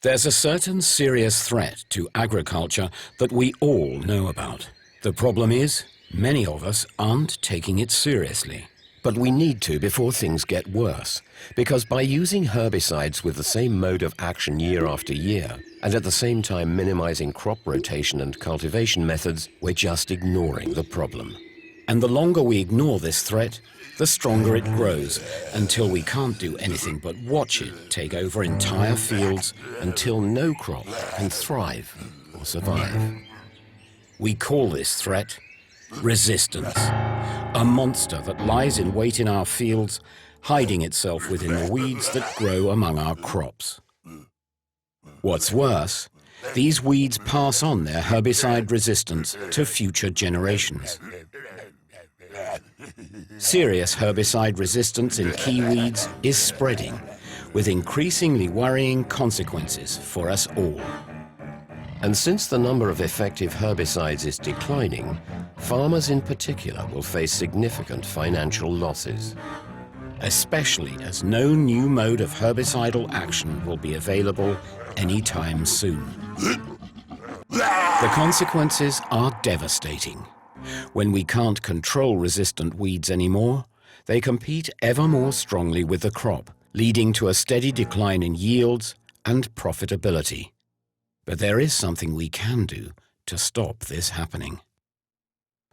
There's a certain serious threat to agriculture that we all know about. The problem is, many of us aren't taking it seriously. But we need to before things get worse, because by using herbicides with the same mode of action year after year, and at the same time minimizing crop rotation and cultivation methods, we're just ignoring the problem. And the longer we ignore this threat, the stronger it grows, until we can't do anything but watch it take over entire fields until no crop can thrive or survive. We call this threat resistance, a monster that lies in wait in our fields, hiding itself within the weeds that grow among our crops. What's worse, these weeds pass on their herbicide resistance to future generations. Serious herbicide resistance in key weeds is spreading, with increasingly worrying consequences for us all. And since the number of effective herbicides is declining, farmers in particular will face significant financial losses. Especially as no new mode of herbicidal action will be available anytime soon. The consequences are devastating. When we can't control resistant weeds anymore, they compete ever more strongly with the crop, leading to a steady decline in yields and profitability. But there is something we can do to stop this happening.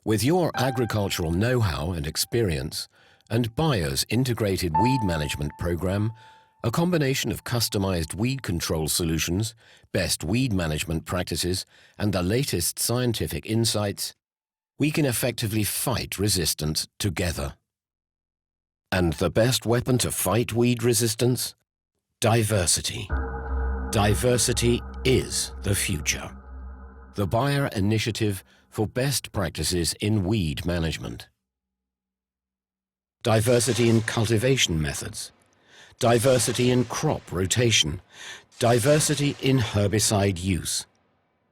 With your agricultural know-how and experience, and Bayer's integrated weed management program, a combination of customized weed control solutions, best weed management practices, and the latest scientific insights, we can effectively fight resistance together. And the best weapon to fight weed resistance? Diversity. Diversity is the future. The Bayer Initiative for Best Practices in Weed Management. Diversity in cultivation methods. Diversity in crop rotation. Diversity in herbicide use.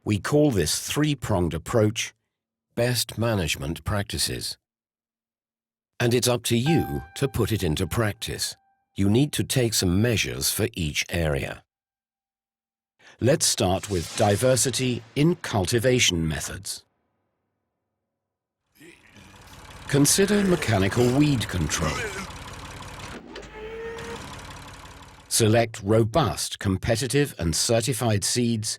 We call this three-pronged approach best management practices. And it's up to you to put it into practice. You need to take some measures for each area. Let's start with diversity in cultivation methods. Consider mechanical weed control. Select robust, competitive and certified seeds,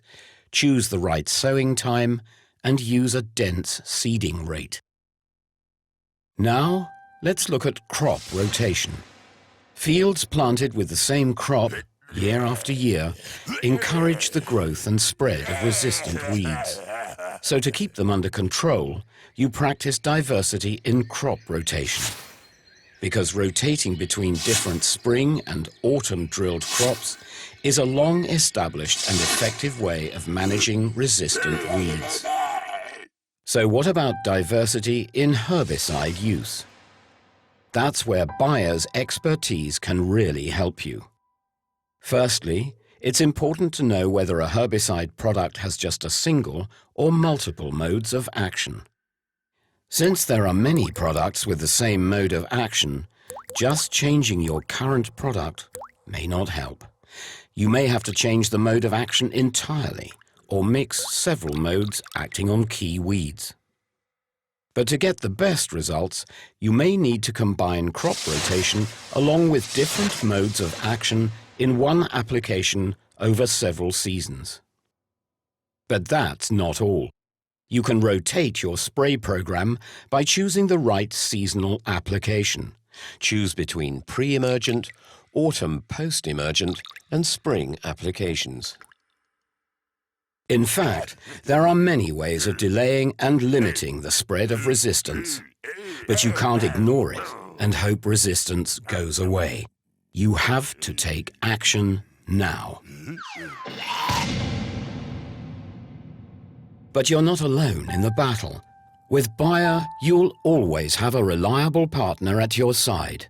choose the right sowing time, and use a dense seeding rate. Now, let's look at crop rotation. Fields planted with the same crop year after year encourage the growth and spread of resistant weeds. So to keep them under control, you practice diversity in crop rotation. Because rotating between different spring and autumn drilled crops is a long-established and effective way of managing resistant weeds. So what about diversity in herbicide use? That's where Bayer's expertise can really help you. Firstly, it's important to know whether a herbicide product has just a single or multiple modes of action. Since there are many products with the same mode of action, just changing your current product may not help. You may have to change the mode of action entirely, or mix several modes acting on key weeds. But to get the best results, you may need to combine crop rotation along with different modes of action in one application over several seasons. But that's not all. You can rotate your spray program by choosing the right seasonal application. Choose between pre-emergent, autumn post-emergent, and spring applications. In fact, there are many ways of delaying and limiting the spread of resistance. But you can't ignore it and hope resistance goes away. You have to take action now. But you're not alone in the battle. With Bayer, you'll always have a reliable partner at your side.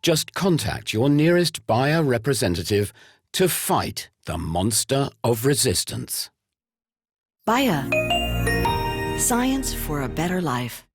Just contact your nearest Bayer representative to fight the monster of resistance. Bayer. Science for a better life.